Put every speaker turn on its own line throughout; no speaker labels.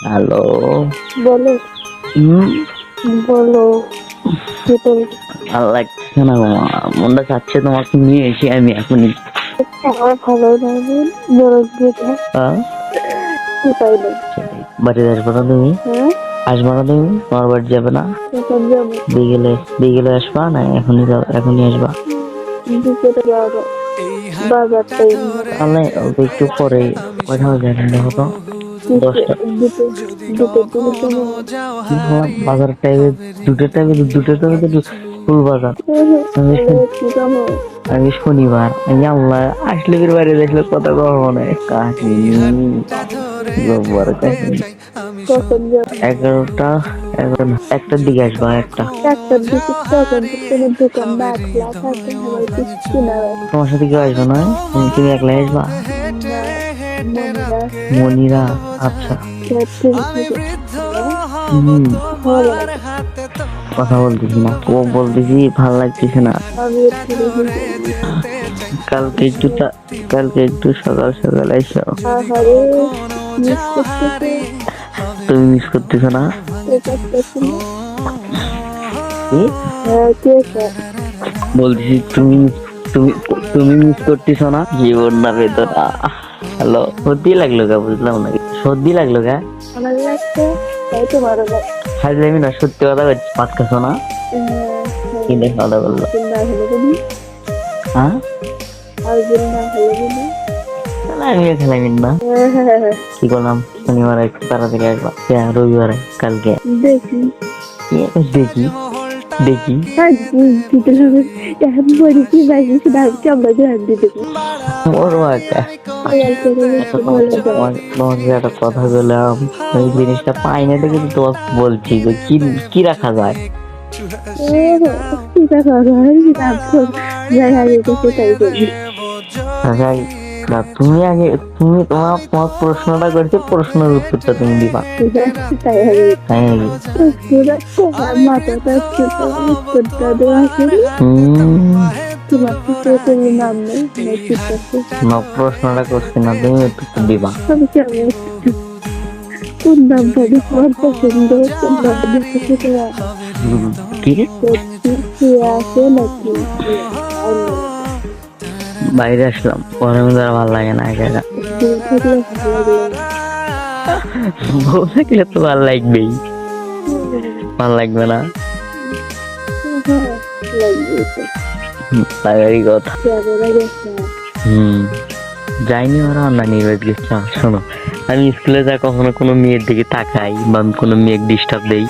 Hello.
বলো।
হুম।
বলো। কি বলবো?
ভালো লাগছে না মামা, মনটা চাচ্ছে তোমাকে নিয়ে এসে আমি এখনই।
আমার ভালো লাগে বরফ দিয়ে
হ্যাঁ?
কি পাইলে?
বাড়িতে আসবে না তুমি?
হ্যাঁ,
আসবে না তুমি? তোমার বাড়ি যাবে না?
এখন যাবো।
বিকেলে আসবা না এখনই এখনই আসবা?
বিকেলে যাবো, বাজার টাইম।
তাহলে অল্প একটু পরে কয়টা বাজে এখন দেখো তো? 10টা।
দুটো দুটোর দিকে চলে
কি বললাম বাজার টাইমে? দুটোর টাইমে তো ফুল বাজার।
কি জানো?
আমি শনিবার আমি আল্লাহ আসলে ফির বাইরে দেখলে কথা কওয়ার মনে হয় কাহিনী জব্বার কাহিনী।
কখন যাবো?
11টা 11টা না, 1টার দিকে আসবা। একটা
একটার দিকে তখন কোনো দোকান না খোলা থাকে, আমার কিছু কিনা
তোমার সাথে কেউ আসবে না? তুমি একলাই আসবা?
মনিরা
মনিরা? আচ্ছা। হম। কথা বলতেছি না, ও বলতেছি ভাল লাগতেছে না।
আমি
কালকে একটু সকাল সকাল এসো।
আহারে মিস করতেছে।
তুমি মিস করতেছো না? কি বলছি? তুমি তুমি মিস করতেছো না? জীবন না বেদনা। হ্যালো, সর্দি লাগলো গা? বুঝলাম না, সর্দি লাগলো গা?
আমার লাগছে তাই তো ভালো লাগে।
হাজলামি না, সত্যি কথা বলছি। ভাত খাচ্ছো না? কি দেখে কথা বললো? হ্যাঁ, আমিও খেলামি না। কি করলাম? শনিবার একটু তাড়াতাড়ি আসবা, রবিবারে কালকে
দেখি
দেখি দেখি।
এখন বলি কি বাইরে চামড়া ধ্যান দিতে
তোমাকে একটা কথা বললাম, ওই জিনিসটা পাই না দেখে তো তোমাকে বলছি যে কি রাখা যায়। না, তুমি আগে তোমার প্রশ্নটা করছে, প্রশ্নের উত্তরটা তুমি দিবা। তাই নাকি? প্রশ্নটা করছি না, তুমি উত্তরটা দিবা।
কোন নামটা তোমার পছন্দ? কোন নামটা
কি
আছে নাকি?
বাইরে আসলাম, ঘরের মধ্যে আর ভালো লাগে না। একা বউ থাকলে তো ভালো লাগবেই, ভালো লাগবে না? লাগারই কথা। যাইনি, ওরা আমরা নির্বাচ গেছিলাম। শোনো, আমি স্কুলে যা কখনো কোনো মেয়ের দিকে তাকাই বা কোনো মেয়েকে ডিস্টার্ব দেই?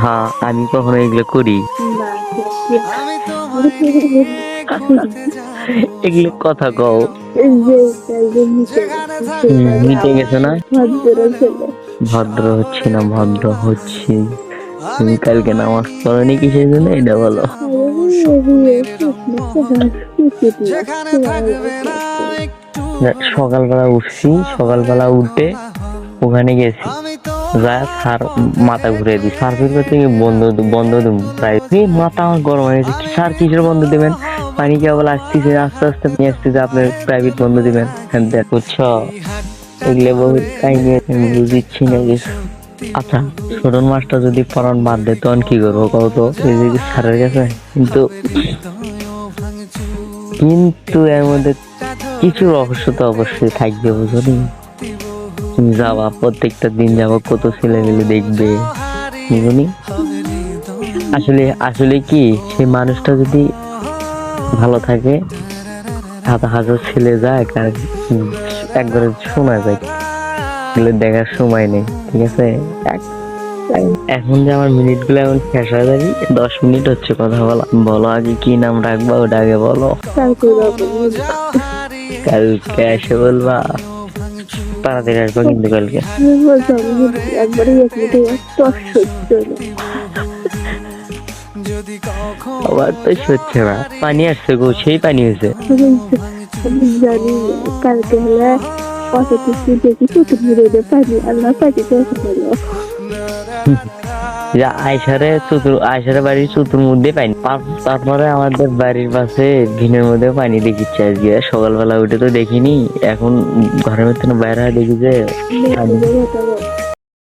হ্যাঁ, আমি কখনো এগুলো করি? এগুলো কথা কও। মিটে গেছে না? ভদ্র হচ্ছে না, ভদ্র হচ্ছে। তুমি কালকে নামাজ পড়নি কিসের জন্য এটা বলো? সকালবেলা উঠছি, সকালবেলা উঠে ওখানে গেছি, যা স্যার মাথা ঘুরে দিই। স্যার ফিরবে তুমি বন্ধ প্রায় মাথা আমার গরম হয়ে গেছে। স্যার কিসের বন্ধ দেবেন? পানি কেবল আসতেছে, আস্তে আস্তে নিয়ে আসতেছে, আপনার প্রাইভেট বন্ধ দিবেন। বুঝছো? এগুলো বহুত কাহিনী বুঝিচ্ছি না কিছু। আচ্ছা, ছোটন মাছটা যদি পড়ান বাদ দেয় তখন কি করবো কও তো? এই যে স্যারের কাছে কিন্তু এর মধ্যে কিছু রহস্য তো অবশ্যই থাকবে, বুঝলি? তুমি যাবা, প্রত্যেকটা দিন যাবো, কত ছেলে মেলে দেখবে, বুঝলি? আসলে কি, সেই মানুষটা যদি ভালো থাকে, হাজার হাজার ছেলে যায়, একবারে শোনা যায়, দেখার সময় নেই। ঠিক আছে, এখন যে আমার মিনিট গুলো এখন শেষ হয়ে যাবে, 10 মিনিট হচ্ছে কথা বলা। বলো আগে কি নাম রাখবা, ওটা আগে বলো। কালকে এসে বলবা? তাড়াতাড়ি আসবা কিন্তু কালকে। আবার তো সচ্ছে না, পানি আসছে গো, সেই পানি হয়েছে।
জানি কালকে হলে কত কিছু দেখি, চতুর্থ পানি আল্লাহ পানি
যে আয়সারে বাড়ির চতুর মধ্যে পাইনি, তারপরে আমাদের বাড়ির পাশে ভিনের মধ্যে পানি দেখিচ্ছে আজকে সকালবেলা উঠে তো দেখিনি, এখন ঘরের ভিতরে বাইরে দেখি যে পানি।
মেয়েদের কথা বল।